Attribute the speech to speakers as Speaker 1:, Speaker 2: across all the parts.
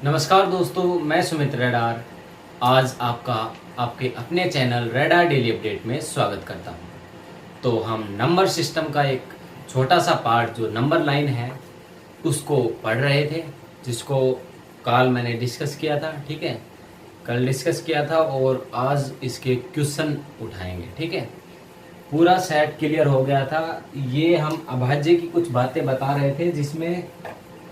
Speaker 1: नमस्कार दोस्तों, मैं सुमित रेडार आज आपका आपके अपने चैनल रेडार डेली अपडेट में स्वागत करता हूं। तो हम नंबर सिस्टम का एक छोटा सा पार्ट जो नंबर लाइन है उसको पढ़ रहे थे, जिसको कल मैंने डिस्कस किया था। ठीक है, कल डिस्कस किया था और आज इसके क्वेश्चन उठाएंगे। ठीक है, पूरा सेट क्लियर हो गया था। ये हम अभाज्य की कुछ बातें बता रहे थे, जिसमें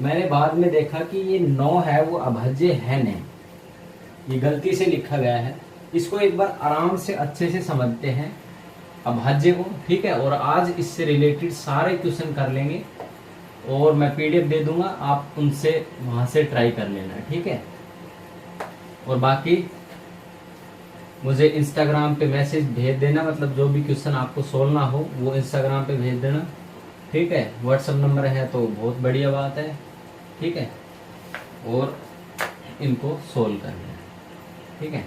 Speaker 1: मैंने बाद में देखा कि ये 9 है वो अभाज्य है नहीं, ये गलती से लिखा गया है। इसको एक बार आराम से अच्छे से समझते हैं अभाज्य को। ठीक है, और आज इससे रिलेटेड सारे क्वेश्चन कर लेंगे और मैं पीडीएफ दे दूंगा, आप उनसे वहां से ट्राई कर लेना। ठीक है, और बाकी मुझे इंस्टाग्राम पे मैसेज भेज देना, मतलब जो भी क्वेश्चन आपको सोल्व ना हो वो इंस्टाग्राम पे भेज देना। ठीक है, व्हाट्सएप नंबर है तो बहुत बढ़िया बात है। ठीक है, और इनको सोल्व कर लेना। ठीक है,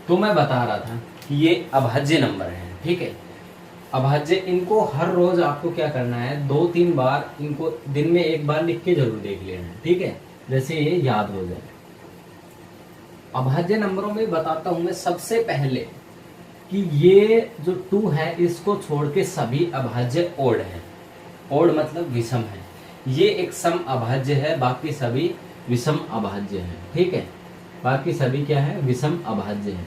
Speaker 1: तो मैं बता रहा था कि ये अभाज्य नंबर है। ठीक है, अभाज्य इनको हर रोज आपको क्या करना है, 2-3 बार इनको दिन में एक बार लिख के जरूर देख लेना। ठीक है, जैसे ये याद हो जाए। अभाज्य नंबरों में बताता हूं मैं सबसे पहले कि ये जो 2 है इसको छोड़ के सभी अभाज्य ओड है। ओड मतलब विषम है। ये एक सम अभाज्य है, बाकी सभी विषम अभाज्य है। ठीक है, बाकी सभी क्या है, विषम अभाज्य है।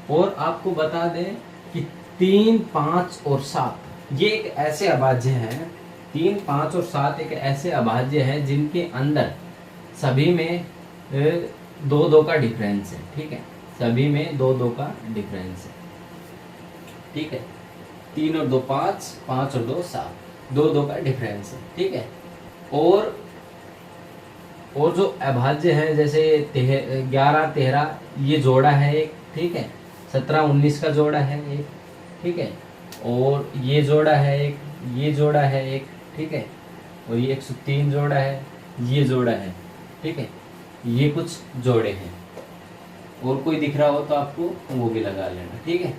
Speaker 1: और आपको बता दें कि 3, 5 और 7 ये एक ऐसे अभाज्य हैं। 3, 5 और 7 एक ऐसे अभाज्य हैं जिनके अंदर सभी में 2-2 का डिफरेंस है। ठीक है, सभी में 2-2 का डिफरेंस है। ठीक है, 3 और 2 5, 5 और 2 7, 2-2 का डिफरेंस है। ठीक है, और जो अभाज्य है जैसे 11, 13 ये जोड़ा है एक। ठीक है, 17, 19 का जोड़ा है एक। ठीक है, और ये जोड़ा है एक, ये जोड़ा है एक। ठीक है, और ये 103 जोड़ा है, ये जोड़ा है। ठीक है, ये कुछ जोड़े हैं, और कोई दिख रहा हो तो आपको वो भी लगा लेना। ठीक है,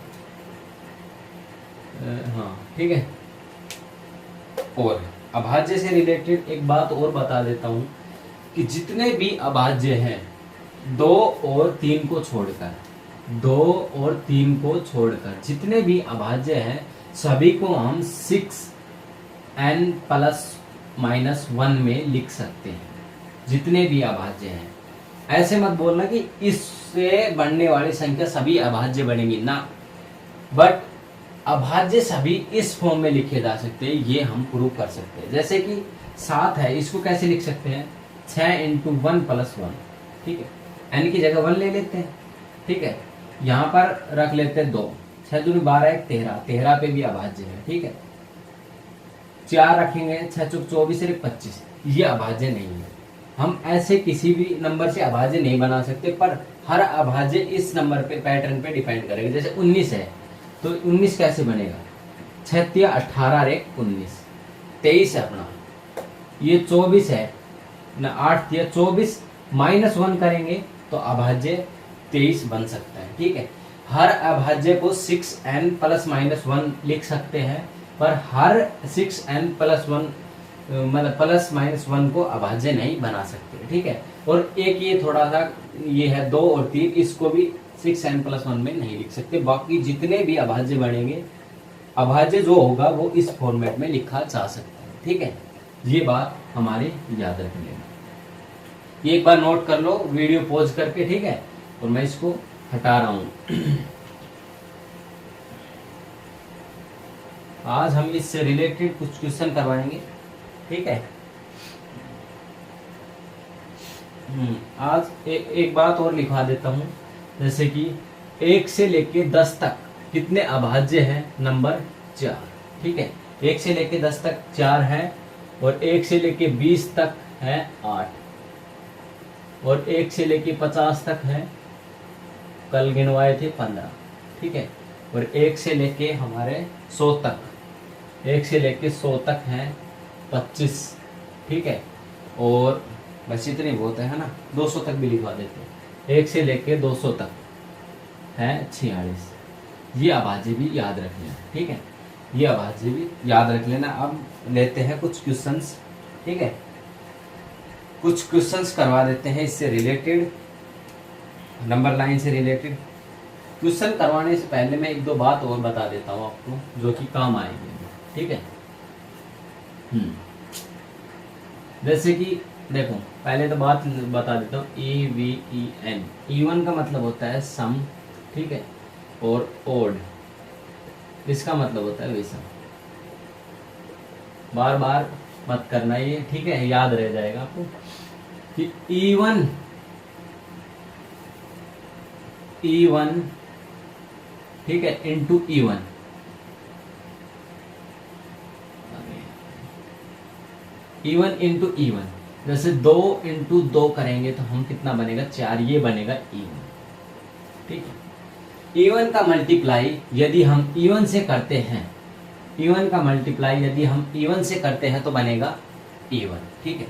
Speaker 1: हाँ ठीक है। और अभाज्य से रिलेटेड एक बात और बता देता हूं कि जितने भी अभाज्य हैं 2 और 3 को छोड़कर, 2 और 3 को छोड़कर जितने भी अभाज्य हैं सभी को हम 6n+-1 में लिख सकते हैं। जितने भी अभाज्य हैं, ऐसे मत बोलना कि इससे बढ़ने वाली संख्या सभी अभाज्य बनेंगी ना, बट अभाज्य सभी इस फॉर्म में लिखे जा सकते हैं, ये हम प्रूव कर सकते हैं। जैसे कि 7 है, इसको कैसे लिख सकते हैं, 6 × 1+1। ठीक है, n की जगह 1 ले लेते हैं। ठीक है, यहाँ पर रख लेते हैं 2, 6 दूनी 12, 13, 13 पे भी अभाज्य है। ठीक है, 4 रखेंगे, 6 चौक 24, 25, ये अभाज्य नहीं है। हम ऐसे किसी भी नंबर से अभाज्य नहीं बना सकते, पर हर अभाज्य इस नंबर पे पैटर्न पे डिपेंड करेगा। जैसे 19 है तो 19 कैसे बनेगा, 6 × 18 = 19, 23 है अपना। ये 24 है ना, 8 × 24 -1 करेंगे तो अभाज्य 23 बन सकता है। ठीक है, हर अभाज्य को 6n+-1 लिख सकते हैं, पर हर 6n+1 मतलब +-1 को अभाज्य नहीं बना सकते। ठीक है, और एक ये थोड़ा सा ये है 2 और 3, इसको भी 6n+1 में नहीं लिख सकते। बाकी जितने भी अभाज्य बनेंगे, अभाज्य जो होगा वो इस फॉर्मेट में लिखा जा सकता है। ठीक है, ये बात हमारी याद रख लेना। ये एक बार नोट कर लो वीडियो पॉज करके। ठीक है, और मैं इसको हटा रहा हूं। आज हम इससे रिलेटेड कुछ क्वेश्चन करवाएंगे। ठीक है, आज एक बात और लिखवा देता हूं, जैसे कि 1 से लेके 10 तक कितने अभाज्य हैं, नंबर 4। ठीक है, 1 से लेके 10 तक 4 है, और 1 से लेके 20 तक है 8, और 1 से लेके 50 तक है, कल गिनवाए थे 15। ठीक है, और 1 से लेके हमारे 100 तक, 1 से लेके 100 तक है 25। ठीक है, और बस इतनी बहुत है ना, 200 तक भी लिखवा देते हैं। 1 से लेके 200 तक है 46। ये अभाज्य भी याद रख लेना। ठीक है, ये अभाज्य भी याद रख लेना। अब लेते हैं कुछ क्वेश्चंस। ठीक है, कुछ क्वेश्चंस करवा देते हैं इससे रिलेटेड, नंबर लाइन से रिलेटेड। क्वेश्चन करवाने से पहले मैं एक दो बात और बता देता हूँ आपको जो कि काम आएगी, ठीक है। जैसे कि देखो, पहले तो बात बता देता हूँ, EVEN, इवन का मतलब होता है सम, ठीक है, और ओड इसका मतलब होता है विषम। बार बार मत करना ये, ठीक है, याद रह जाएगा आपको कि इवन ठीक है into even, even into even, जैसे 2 इंटू 2 करेंगे तो हम कितना बनेगा 4, ये बनेगा इवन, ठीक है। इवन का मल्टीप्लाई यदि हम इवन से करते हैं, इवन का मल्टीप्लाई यदि हम इवन से करते हैं तो बनेगा इवन, ठीक है।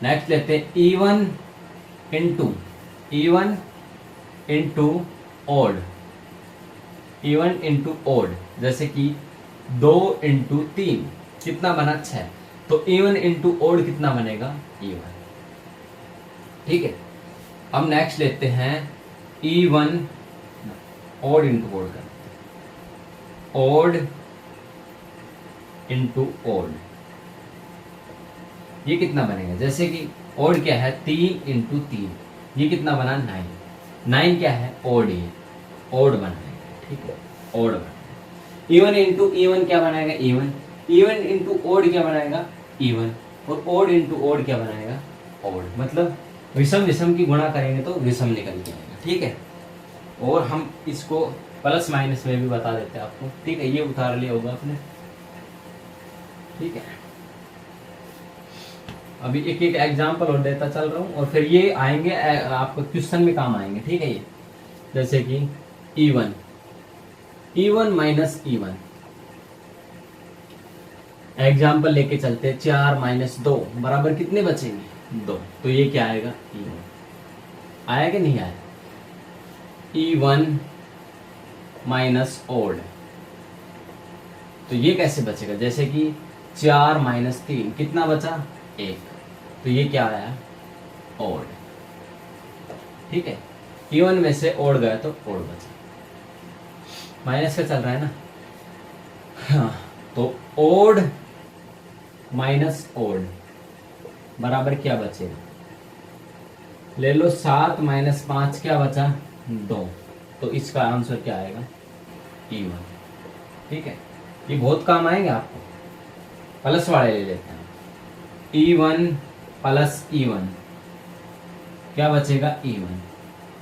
Speaker 1: नेक्स्ट लेते हैं even into odd, even into odd, जैसे कि 2 इंटू 3 कितना बना 6, तो इवन इंटू ओड कितना बनेगा इवन, ठीक है। अब नेक्स्ट लेते हैं इवन ओड इंटू ओड करते हैं, ओड इंटू ओड, ये कितना बनेगा, जैसे कि ओड क्या है 3 इंटू 3, ये कितना बना 9, 9 क्या है ओड, ये ओड बनाएगा, ठीक है, ओड बनाएगा। इवन इंटू इवन क्या बनाएगा इवन, इवन इंटू ओड क्या बनाएगा इवन, और ओड इंटू ओड क्या बनाएगा ओड, मतलब विषम विषम की गुणा करेंगे तो विषम निकल के आएगा, ठीक है। और हम इसको प्लस माइनस में भी बता देते हैं आपको, ठीक है, ये उतार लिया होगा आपने, ठीक है। अभी एक एक एग्जांपल और देता चल रहा हूँ और फिर ये आएंगे आपको क्वेश्चन में काम आएंगे, ठीक है। ये जैसे कि इवन माइनस इवन, एग्जाम्पल लेके चलते, 4 माइनस 2 बराबर कितने बचेंगे 2, तो ये क्या आएगा इवन, आया कि नहीं आया। इवन माइनस ओड, तो ये कैसे बचेगा, जैसे कि 4 माइनस 3 कितना बचा 1, तो ये क्या आया ओड, ठीक है। इवन में से ओड गया तो ओड बचा, माइनस का चल रहा है ना, हाँ, तो ओड माइनस ओड बराबर क्या बचेगा, ले लो 7 माइनस 5 क्या बचा 2, तो इसका आंसर क्या आएगा इवन, ठीक है। ये बहुत काम आएंगे आपको, प्लस वाले ले लेते हैं, इवन प्लस इवन क्या बचेगा इवन,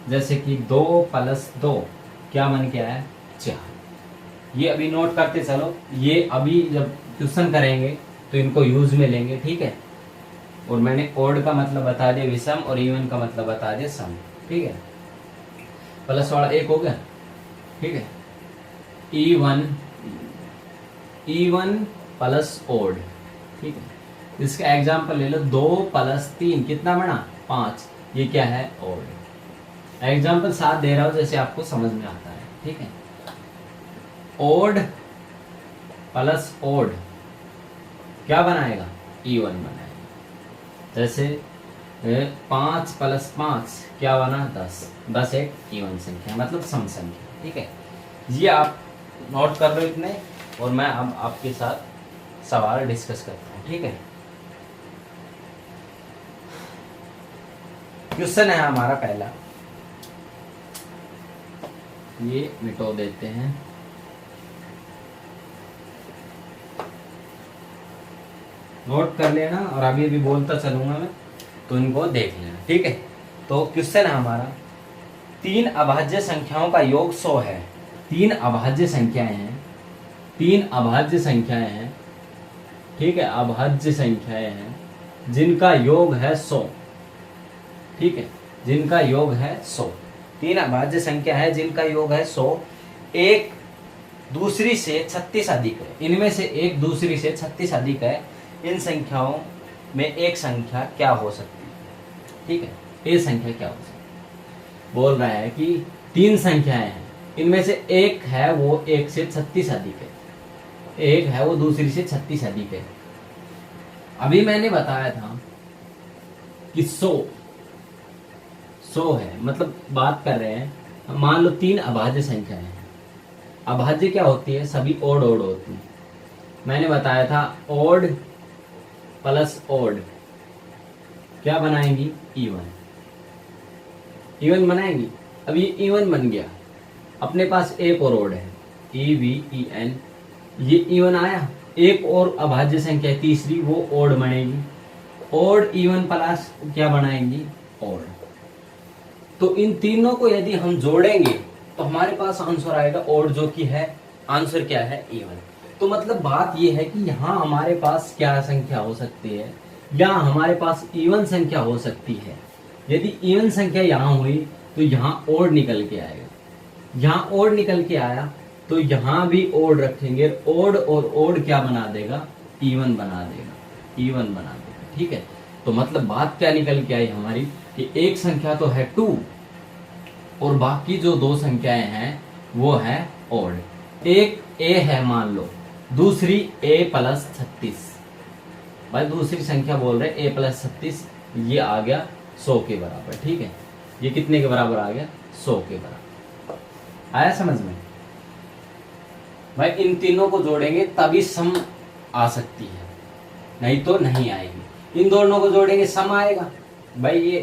Speaker 1: जैसे कि 2 प्लस 2 क्या बन के आया 4। ये अभी नोट करते चलो, ये अभी जब क्वेश्चन करेंगे तो इनको यूज में लेंगे, ठीक है। और मैंने ओड का मतलब बता दिया विषम और इवन का मतलब बता दिया सम, ठीक है। प्लस वाला एक हो गया, ठीक है। इवन प्लस ओड, ठीक है। इसका एग्जाम्पल ले लो, 2 प्लस 3 कितना बना 5, ये क्या है ओड। एग्जाम्पल 7 दे रहा हूं जैसे आपको समझ में आता है, ठीक है। ओड प्लस ओड क्या बनाएगा इवन बनाएगा, जैसे 5 प्लस 5 क्या बना 10, 10 एक इवन संख्या मतलब सम संख्या, ठीक है। ये आप नोट कर लो इतने, और मैं अब आपके साथ सवाल डिस्कस करता हूँ, ठीक है। क्वेश्चन है हमारा पहला, ये मिटो देते हैं, नोट कर लेना और अभी अभी बोलता चलूंगा मैं, तो इनको देख लेना, ठीक है। तो क्वेश्चन है हमारा, 3 अभाज्य संख्याओं का योग 100 है। 3 अभाज्य संख्याएं हैं, 3 अभाज्य संख्याएं हैं, ठीक है, अभाज्य संख्याएं हैं जिनका योग है 100, ठीक है, जिनका योग है 100। 3 अभाज्य संख्या है जिनका योग है 100, एक दूसरी से 36 अधिक है, इनमें से एक दूसरी से 36 अधिक है। इन संख्याओं में एक संख्या क्या हो सकती है, ठीक है, ये संख्या क्या हो सकती है। बोल रहा है कि 3 संख्याएं हैं, इनमें से एक है वो एक से 36 अधिक है, एक है वो दूसरी से 36 अधिक है। अभी मैंने बताया था कि 100 है, मतलब बात कर रहे हैं, मान लो 3 अभाज्य संख्या है। अभाज्य क्या होती है? सभी ओड ओड होती है। मैंने बताया था ओड प्लस ओड क्या बनाएंगी? इवन। इवन बनाएंगी। अब ये इवन बन गया, अपने पास एक और ओड है, EVEN, ये इवन आया। एक और अभाज्य संख्या है तीसरी, वो ओड बनेगी। ओड इवन प्लस क्या बनाएंगी? ओड। तो इन तीनों को यदि हम जोड़ेंगे तो हमारे पास आंसर आएगा ओड, जो कि है आंसर क्या है? इवन। तो मतलब बात यह है कि यहाँ हमारे पास क्या संख्या हो सकती है, या हमारे पास इवन संख्या हो सकती है। यदि इवन संख्या यहाँ हुई तो यहाँ ओड निकल के आएगा, यहाँ ओड निकल के आया तो यहाँ भी ओड रखेंगे, ओड और ओड क्या बना देगा? इवन बना देगा, इवन बना देगा। ठीक है, तो मतलब बात क्या निकल के आई हमारी कि एक संख्या तो है 2 और बाकी जो 2 संख्याएं हैं वो है ओड। एक ए है मान लो, दूसरी a प्लस 36। भाई दूसरी संख्या बोल रहे a प्लस 36, ये आ गया 100 के बराबर। ठीक है, ये कितने के बराबर आ गया? 100 के बराबर। आया समझ में? भाई इन तीनों को जोड़ेंगे तभी सम आ सकती है, नहीं तो नहीं आएगी। इन दोनों को जोड़ेंगे सम आएगा। भाई ये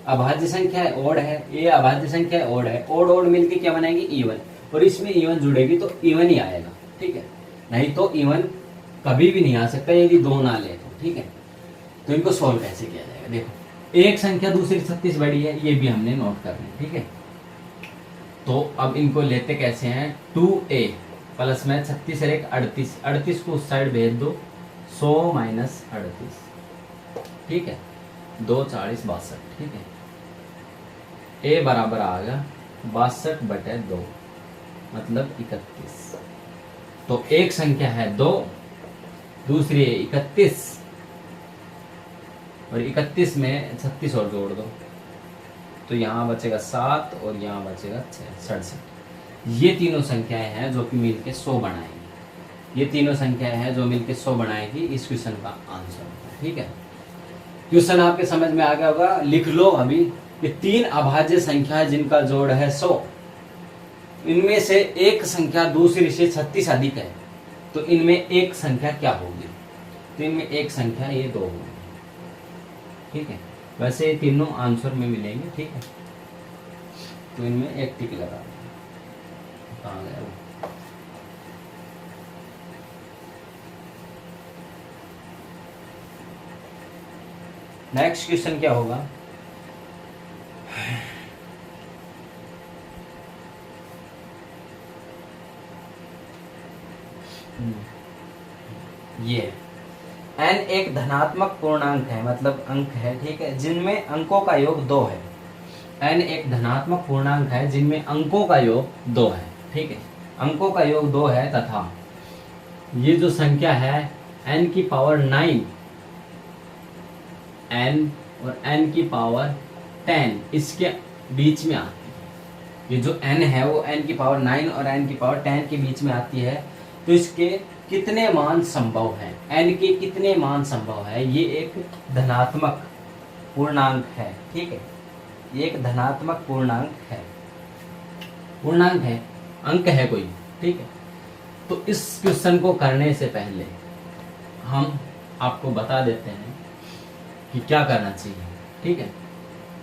Speaker 1: अभाज्य संख्या है, ओड है, ये अभाज्य संख्या है, ओड है, ओड ओड मिलके क्या बनाएगी? इवन। और इसमें इवन जुड़ेगी तो इवन ही आएगा। ठीक है, नहीं तो इवन कभी भी नहीं आ सकता यदि 2 ना ले तो। ठीक है, तो इनको सोल्व कैसे किया जाएगा? देखो, एक संख्या दूसरी 36 बड़ी है, ये भी हमने नोट करना है। ठीक है, तो अब इनको लेते कैसे हैं? 2a प्लस में 36 और 1 38, 38 को उस साइड भेज दो, 100 माइनस 38। ठीक है, 2 40 62। ठीक है, a बराबर आ गया 62/2 मतलब 31। तो एक संख्या है 2, दूसरी है 31, और 31 में 36 और जोड़ दो तो यहाँ बचेगा 7 और यहाँ बचेगा 6, 67। ये तीनों संख्याएं हैं जो कि मिलके 100 बनाएंगी। ये तीनों संख्याएं हैं जो मिलके 100 बनाएगी। इस क्वेश्चन का आंसर होगा। ठीक है, क्वेश्चन आपके समझ में आ गया होगा। लिख लो अभी कि 3 अभाज्य संख्या जिनका जोड़ है 100, इनमें से एक संख्या दूसरी से 36 अधिक है, तो इनमें एक संख्या क्या होगी? तो इनमें एक संख्या ये 2 होगी। ठीक है, वैसे ये तीनों आंसर में मिलेंगे। ठीक है, तो इनमें एक टिक लगा। कहाँ गया वो? नेक्स्ट क्वेश्चन क्या होगा? ये n एक धनात्मक पूर्णांक है, मतलब अंक है। ठीक है, जिनमें अंकों का योग 2 है। n एक धनात्मक पूर्णांक है जिनमें अंकों का योग 2 है। ठीक है, अंकों का योग 2 है तथा ये जो संख्या है n की पावर 9, n और n की पावर 10 इसके बीच में आती है। ये जो n है वो n की पावर 9 और n की पावर 10 के बीच में आती है। तो इसके कितने मान संभव हैं? n के कितने मान संभव है? ये एक धनात्मक पूर्णांक है। ठीक है, ये एक धनात्मक पूर्णांक है, पूर्णांक है, अंक है कोई। ठीक है, तो इस क्वेश्चन को करने से पहले हम आपको बता देते हैं कि क्या करना चाहिए। ठीक है,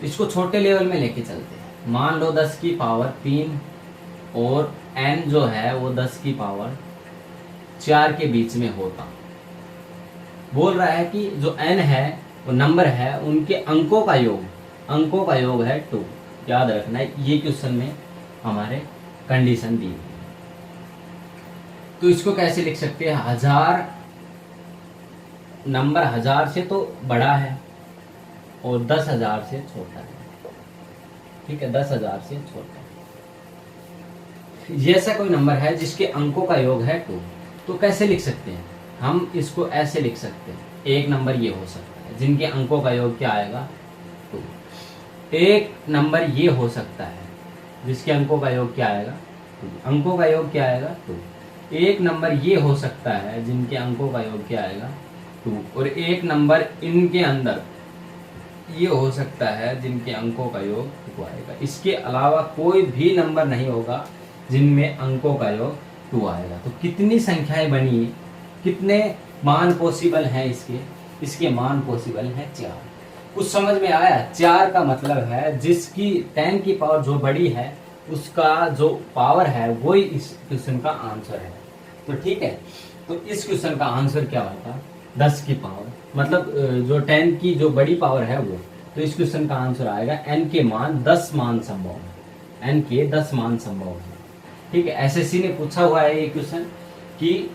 Speaker 1: इसको छोटे लेवल में लेके चलते हैं। मान लो 10 की पावर 3 और n जो है वो 10 की पावर 4 के बीच में होता। बोल रहा है कि जो n है वो नंबर है, उनके अंकों का योग है 2। याद रखना है, ये क्वेश्चन में हमारे कंडीशन दी है। तो इसको कैसे लिख सकते हैं? 1000 नंबर 1000 से तो बड़ा है और 10,000 से छोटा है। ठीक है, 10,000 से छोटा है। ये ऐसा कोई नंबर है जिसके अंकों का योग है 2। तो कैसे लिख सकते हैं? हम इसको ऐसे लिख सकते हैं, एक नंबर ये हो सकता है जिनके अंकों का योग क्या आएगा? 2। एक नंबर ये हो सकता है जिसके अंकों का योग क्या आएगा? 2। अंकों का योग क्या आएगा? 2। एक नंबर ये हो सकता है जिनके अंकों का योग क्या आएगा? 2। और एक नंबर इनके अंदर ये हो सकता है जिनके अंकों का योग 2 आएगा। इसके अलावा कोई भी नंबर नहीं होगा जिनमें अंकों का योग 2 आएगा। तो कितनी संख्याएं बनी, कितने मान पॉसिबल हैं इसके? इसके मान पॉसिबल हैं 4। कुछ समझ में आया? 4 का मतलब है जिसकी 10 की पावर जो बड़ी है उसका जो पावर है वही इस क्वेश्चन का आंसर है। तो ठीक है, तो इस क्वेश्चन का आंसर क्या होगा? 10 की पावर, मतलब जो 10 की जो बड़ी पावर है वो। तो इस क्वेश्चन का आंसर आएगा n के मान 10 मान संभव है, n के 10 मान संभव है। ठीक है, एसएससी ने पूछा हुआ है ये क्वेश्चन कि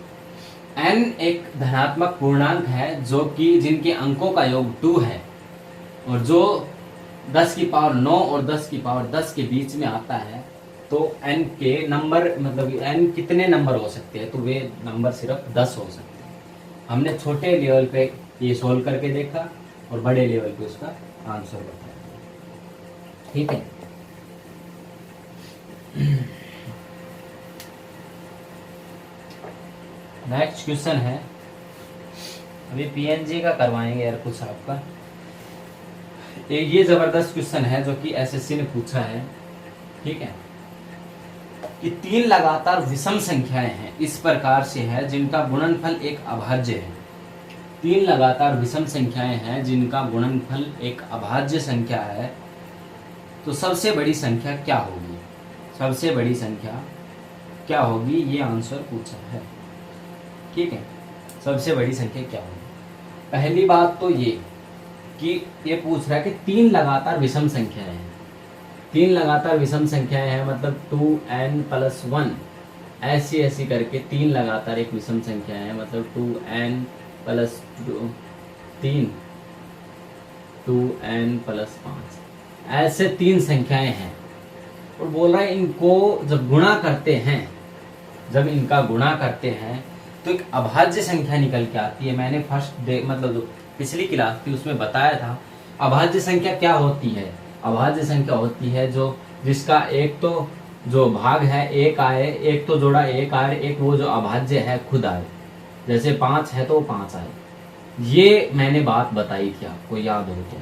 Speaker 1: n एक धनात्मक पूर्णांक है जो कि जिनके अंकों का योग 2 है और जो 10 की पावर 9 और 10 की पावर 10 के बीच में आता है, तो n के नंबर मतलब n कितने नंबर हो सकते हैं? तो वे नंबर सिर्फ 10 हो सकते हैं। हमने छोटे लेवल पे ये सोल्व करके देखा और बड़े लेवल पे उसका आंसर बताया। ठीक है, नेक्स्ट क्वेश्चन है, अभी पीएनजी का करवाएंगे यार कुछ आपका। ये जबरदस्त क्वेश्चन है जो कि एसएससी ने पूछा है। ठीक है, कि 3 लगातार विषम संख्याएं हैं इस प्रकार से है जिनका गुणनफल एक अभाज्य है। 3 लगातार विषम संख्याएं हैं जिनका गुणनफल एक अभाज्य संख्या है, तो सबसे बड़ी संख्या क्या होगी? सबसे बड़ी संख्या क्या होगी, ये आंसर पूछा है। ठीक है, सबसे बड़ी संख्या क्या होगी? पहली बात तो ये कि ये पूछ रहा है कि 3 लगातार विषम संख्याएं हैं। 3 लगातार विषम संख्याएं हैं मतलब 2n + 1 ऐसी ऐसी करके 3 लगातार एक विषम संख्या है, मतलब 2n + 3 2n + 5 ऐसे 3 संख्याएं हैं। और बोल रहा है इनको जब गुणा करते हैं, जब इनका गुणा करते हैं तो एक अभाज्य संख्या निकल के आती है। मैंने मतलब जो पिछली क्लास थी उसमें बताया था अभाज्य संख्या क्या होती है। अभाज्य संख्या होती है जो जिसका एक तो जो भाग है 1 आए, एक तो जोड़ा 1 आए, एक वो जो अभाज्य है खुद आए। जैसे 5 है तो 5 आए। ये मैंने बात बताई थी, आपको याद हो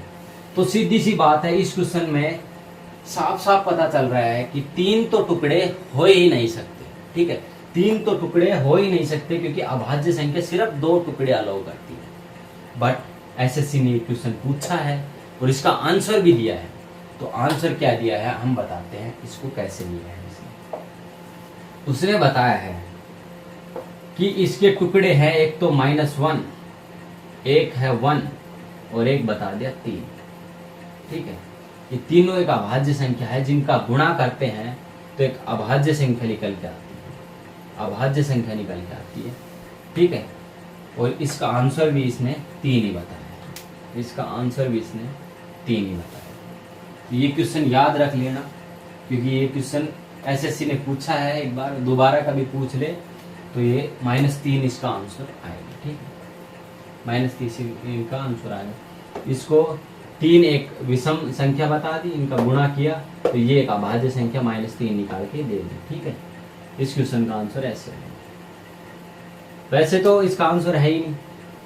Speaker 1: तो सीधी सी बात है, इस क्वेश्चन में साफ साफ पता चल रहा है कि 3 तो टुकड़े हो ही नहीं सकते। ठीक है, 3 तो टुकड़े हो ही नहीं सकते क्योंकि अभाज्य संख्या सिर्फ 2 टुकड़े अलाउ करती है। बट एसएससी ने क्वेश्चन पूछा है और इसका आंसर भी दिया है। तो आंसर क्या दिया है हम बताते हैं, इसको कैसे लिया है इसने। उसने बताया है कि इसके टुकड़े हैं, एक तो -1, एक है 1 और एक बता दिया 3। ठीक है, ये तीनों एक अभाज्य संख्या है जिनका गुणा करते हैं तो एक अभाज्य संख्या निकल के आती है, अभाज्य संख्या निकल के आती है। ठीक है, और इसका आंसर भी इसने 3 ही बताया। इसका आंसर भी इसने 3 ही बताया। तो ये क्वेश्चन याद रख लेना क्योंकि ये क्वेश्चन एसएससी ने पूछा है, एक बार दोबारा कभी पूछ ले तो ये -3 इसका आंसर आएगा। ठीक है, -3 का आंसर आएगा। इसको 3 एक विषम संख्या बता दी, इनका गुणा किया तो ये एक अभाज्य संख्या -3 निकाल के दे दी। ठीक है, इस क्वेश्चन का आंसर ऐसे है। वैसे तो इसका आंसर है ही नहीं।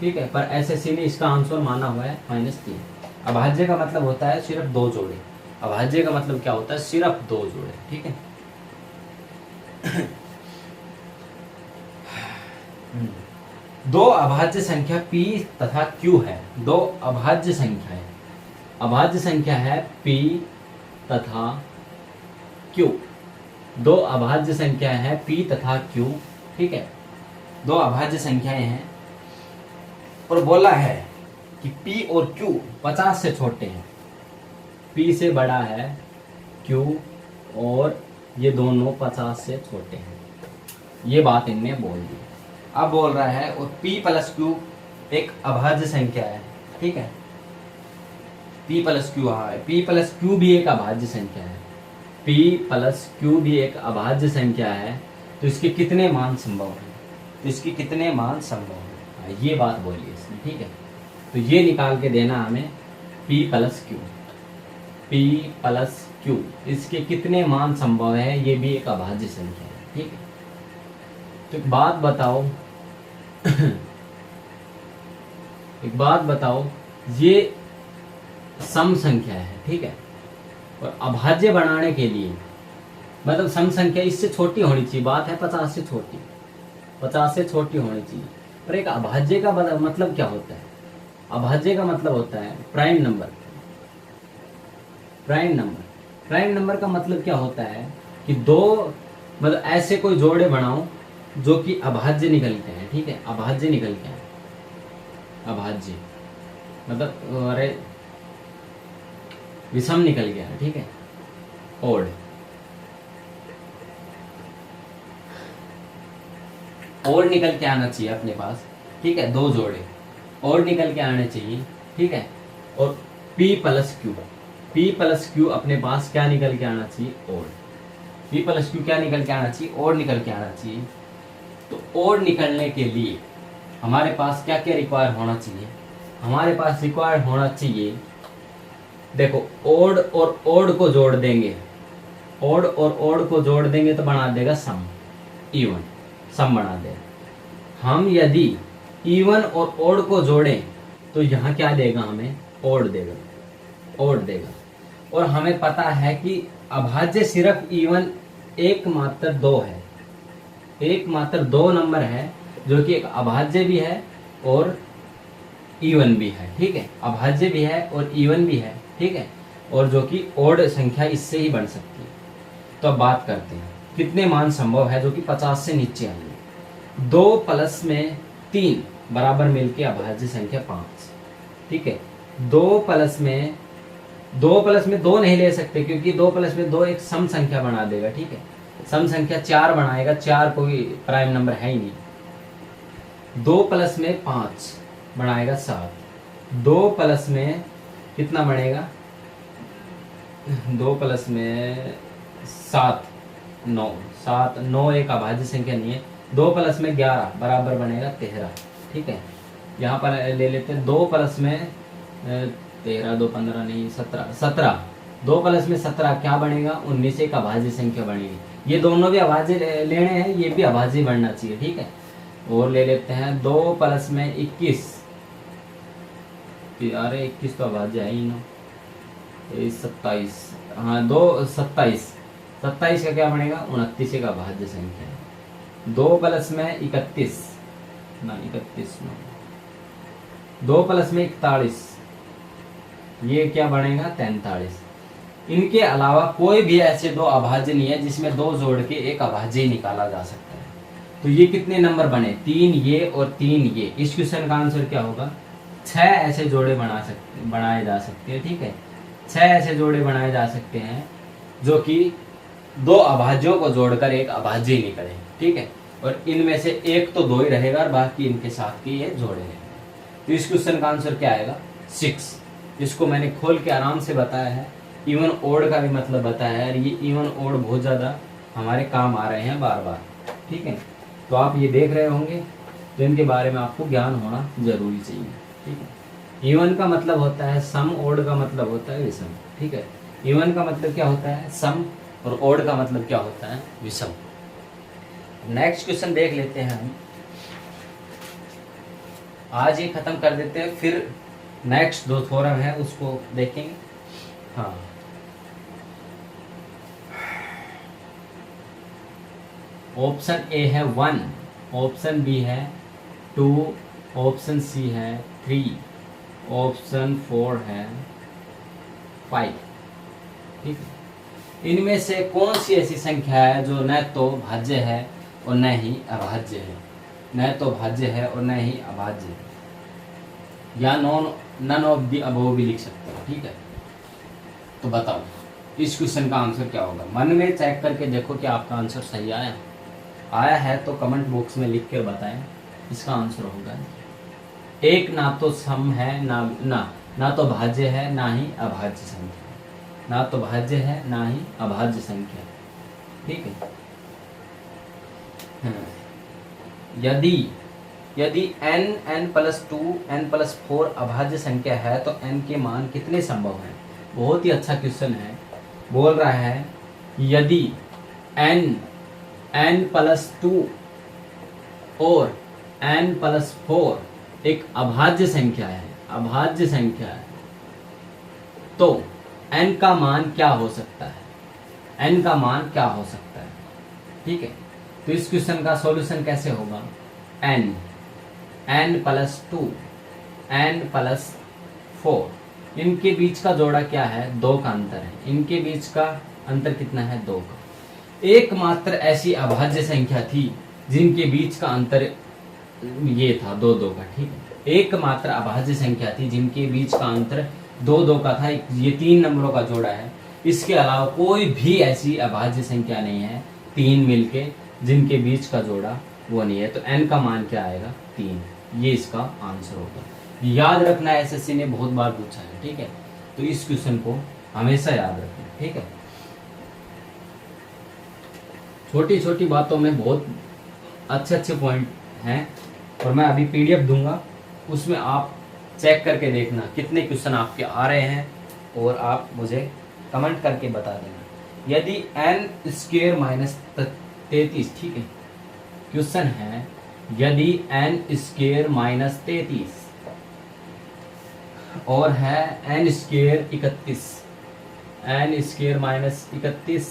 Speaker 1: ठीक है, पर एसएससी ने इसका आंसर माना हुआ है -3। अभाज्य का मतलब होता है सिर्फ 2 जोड़े। अभाज्य का मतलब क्या होता है? सिर्फ 2 जोड़े। ठीक है, दो अभाज्य संख्या p तथा q है। 2 अभाज्य संख्या है, अभाज्य संख्या है p तथा q। 2 अभाज्य संख्या है p तथा q। ठीक है, 2 अभाज्य संख्याएं हैं और बोला है कि p और q 50 से छोटे हैं। p से बड़ा है q और ये दोनों 50 से छोटे हैं। ये बात इनने बोल दी। अब बोल रहा है और p + q एक अभाज्य संख्या है। ठीक है, p + q, हाँ p + q भी एक अभाज्य संख्या है। p + q भी एक अभाज्य संख्या है। तो इसके कितने मान संभव है? तो इसकी कितने मान संभव है, ये बात बोली इसने। ठीक है, तो ये निकाल के देना हमें p + q। p + q इसके कितने मान संभव है, ये भी एक अभाज्य संख्या है। ठीक है, तो एक बात बताओ एक बात बताओ, ये सम संख्या है, ठीक है। और अभाज्य बनाने के लिए मतलब सम संख्या इससे छोटी होनी चाहिए, बात है 50 से छोटी, 50 से छोटी होनी चाहिए। पर एक अभाज्य का मतलब क्या होता है? अभाज्य का मतलब होता है प्राइम नंबर। प्राइम नंबर का मतलब क्या होता है कि दो मतलब ऐसे कोई जोड़े बनाओ जो कि अभाज्य निकलते हैं, ठीक है, अभाज्य निकलते हैं। अभाज्य मतलब अरे विषम निकल गया, ठीक है, ओड और निकल के आना चाहिए अपने पास, ठीक है, दो जोड़े और निकल के आने चाहिए, ठीक है। और P प्लस Q अपने पास क्या निकल के आना चाहिए? और P प्लस Q क्या निकल के आना चाहिए? और निकल के आना चाहिए। तो और निकलने के लिए हमारे पास क्या क्या रिक्वायर होना चाहिए? हमारे पास रिक्वायर होना चाहिए, देखो, ओड और ओड को जोड़ देंगे, ओड और ओड को जोड़ देंगे तो बना देगा सम, इवन सम बना देगा। हम यदि इवन और ओड को जोड़ें तो यहाँ क्या देगा? हमें ओड देगा, ओड देगा। और हमें पता है कि अभाज्य सिर्फ इवन एकमात्र दो है, एकमात्र दो नंबर है जो कि एक अभाज्य भी है और इवन भी है, ठीक है, अभाज्य भी है और इवन भी है, ठीक है, और जो कि ओड संख्या इससे ही बन सकती है। तो अब बात करते हैं कितने मान संभव है जो कि 50 से नीचे आएंगे। 2 प्लस में 3 बराबर मिलके अभाज्य संख्या 5, ठीक है। 2 प्लस में 2 नहीं ले सकते क्योंकि 2 प्लस में 2 एक सम संख्या बना देगा, ठीक है, सम संख्या 4 बनाएगा, 4 कोई प्राइम नंबर है ही नहीं। 2 प्लस में 5 बनाएगा 7, 2 प्लस में कितना बनेगा? 2 प्लस में 7 9, 7 9 एक अभाज्य संख्या नहीं है। 2 प्लस में 11 बराबर बनेगा 13, ठीक है। यहाँ पर ले लेते हैं 2 प्लस में 13, 2 15 नहीं 17, 2 प्लस में 17 क्या बनेगा? 19 एक अभाज्य संख्या बनेगी। ये दोनों भी अभाज्य लेने हैं, ये भी अभाज्य बनना चाहिए, ठीक है। और ले लेते हैं 2 प्लस में 21, अरे 21 तो अभाज्य है ही ना, 27, हाँ 2 27 का क्या बनेगा? 29 एक अभाज्य संख्या है। 2 प्लस में 31 ना 31 ना 2 प्लस में 41, ये क्या बनेगा? 43। इनके अलावा कोई भी ऐसे दो अभाज्य नहीं है जिसमें 2 जोड़ के एक अभाज्य निकाला जा सकता है। तो ये कितने नंबर बने? 3 ये और 3 ये। इस क्वेश्चन का आंसर क्या होगा? 6 ऐसे जोड़े बनाए जा सकते हैं, ठीक है, 6 ऐसे जोड़े बनाए जा सकते हैं जो कि 2 अभाज्यों को जोड़कर एक अभाज्य निकले, ठीक है। और इनमें से एक तो 2 ही रहेगा और बाकी इनके साथ के ये जोड़े रहेंगे। तो इस क्वेश्चन का आंसर क्या आएगा? 6। इसको मैंने खोल के आराम से बताया है, इवन ओड का भी मतलब बताया है, और ये इवन ओड बहुत ज़्यादा हमारे काम आ रहे हैं बार बार, ठीक है। तो आप ये देख रहे होंगे तो इनके बारे में आपको ज्ञान होना जरूरी चाहिए, ठीक है। इवन का मतलब होता है सम, ओड का मतलब होता है विषम, ठीक है। इवन का मतलब क्या होता है? सम, और ओड का मतलब क्या होता है? विषम। नेक्स्ट क्वेश्चन देख लेते हैं हम। आज ये खत्म कर देते हैं, फिर नेक्स्ट 2 थ्योरम है उसको देखेंगे। हाँ, ऑप्शन ए है 1, ऑप्शन बी है 2, ऑप्शन सी है 3, ऑप्शन 4 है 5, ठीक है। इनमें से कौन सी ऐसी संख्या है जो न तो भाज्य है और न ही अभाज्य है? न तो भाज्य है और न ही अभाज्य है, या नन ऑफ दी अबव भी लिख सकते हो, ठीक है। तो बताओ इस क्वेश्चन का आंसर क्या होगा? मन में चेक करके देखो कि आपका आंसर सही आया है तो कमेंट बॉक्स में लिख कर बताएं। इसका आंसर होगा एक, ना तो सम है ना तो भाज्य है ना ही अभाज्य संख्या, ना तो भाज्य है ना ही अभाज्य संख्या, ठीक है। यदि n+2 n+4 अभाज्य संख्या है तो n के मान कितने संभव हैं? बहुत ही अच्छा क्वेश्चन है। बोल रहा है यदि n+2 और n+4 एक अभाज्य संख्या है, तो n का मान क्या हो सकता है, n का मान क्या हो सकता है, ठीक है। तो इस क्वेश्चन का सॉल्यूशन कैसे होगा, n प्लस 2 n प्लस 4, इनके बीच का जोड़ा क्या है, 2 का अंतर है, इनके बीच का अंतर कितना है, 2 का। एकमात्र ऐसी अभाज्य संख्या थी जिनके बीच का अंतर ये था 2 2 का, ठीक है। एकमात्र अभाज्य संख्या थी जिनके बीच का अंतर 2 2 का था, ये 3 नंबरों का जोड़ा है। इसके अलावा कोई भी ऐसी अभाज्य संख्या नहीं है 3 मिलके जिनके बीच का जोड़ा वो नहीं है। तो n का मान क्या आएगा, 3, ये इसका आंसर होगा। याद रखना, एसएससी ने बहुत बार पूछा है, ठीक है। तो इस क्वेश्चन को हमेशा याद रखना, ठीक है। छोटी छोटी बातों में बहुत अच्छे अच्छे पॉइंट हैं, और मैं अभी पीडीएफ दूंगा, उसमें आप चेक करके देखना कितने क्वेश्चन आपके आ रहे हैं, और आप मुझे कमेंट करके बता देना। यदि n स्क्वायर माइनस 33, ठीक है, क्वेश्चन है यदि n स्क्वायर माइनस 33 और है n square 31, n square minus 31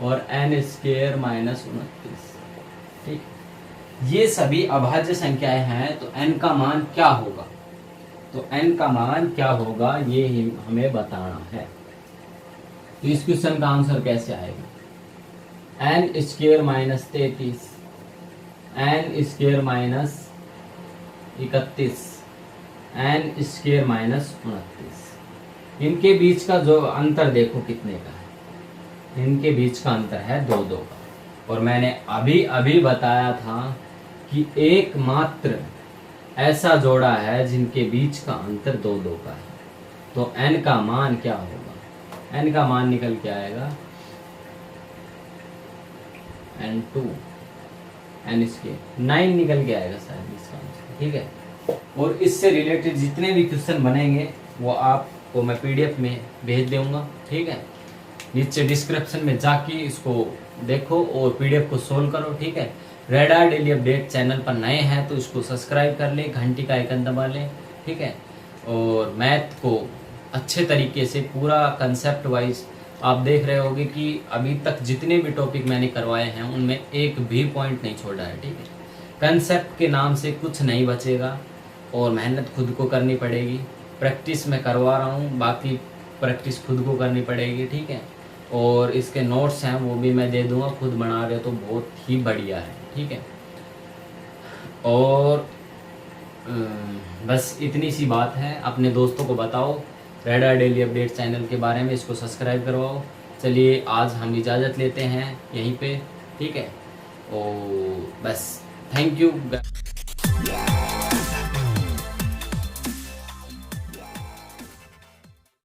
Speaker 1: और n स्क्वायर माइनस 29, ठीक, ये सभी अभाज्य संख्याएं हैं। तो n का मान क्या होगा, तो n का मान क्या होगा ये हमें बताना है। तो इस क्वेश्चन का आंसर कैसे आएगा, n square minus 33, n square minus 31, n square minus 29, इनके बीच का जो अंतर देखो कितने का है, इनके बीच का अंतर है 2 2 का। और मैंने अभी अभी बताया था कि एकमात्र ऐसा जोड़ा है जिनके बीच का अंतर 2 2 का है। तो n का मान क्या होगा, n का मान निकल के आएगा n2 n स्क्वायर 9 निकल के आएगा शायद इसका आंसर, ठीक है। और इससे रिलेटेड जितने भी क्वेश्चन बनेंगे वो आपको मैं पीडीएफ में भेज दूंगा, ठीक है। नीचे डिस्क्रिप्शन में जाके इसको देखो और पीडीएफ को सोल्व करो, ठीक है। रेडार डेली अपडेट चैनल पर नए हैं तो इसको सब्सक्राइब कर लें, घंटी का आइकन दबा लें, ठीक है। और मैथ को अच्छे तरीके से पूरा कंसेप्ट वाइज आप देख रहे होगे कि अभी तक जितने भी टॉपिक मैंने करवाए हैं उनमें एक भी पॉइंट नहीं छोड़ा है, ठीक है। कंसेप्ट के नाम से कुछ नहीं बचेगा और मेहनत खुद को करनी पड़ेगी। प्रैक्टिस मैं करवा रहा हूँ, बाकी प्रैक्टिस खुद को करनी पड़ेगी, ठीक है। और इसके नोट्स हैं वो भी मैं दे दूंगा, खुद बना रहे हो तो बहुत ही बढ़िया है, ठीक है। और बस इतनी सी बात है, अपने दोस्तों को बताओ रेडार डेली अपडेट चैनल के बारे में, इसको सब्सक्राइब करवाओ। चलिए आज हम इजाज़त लेते हैं यहीं पे, ठीक है। और बस थैंक यू।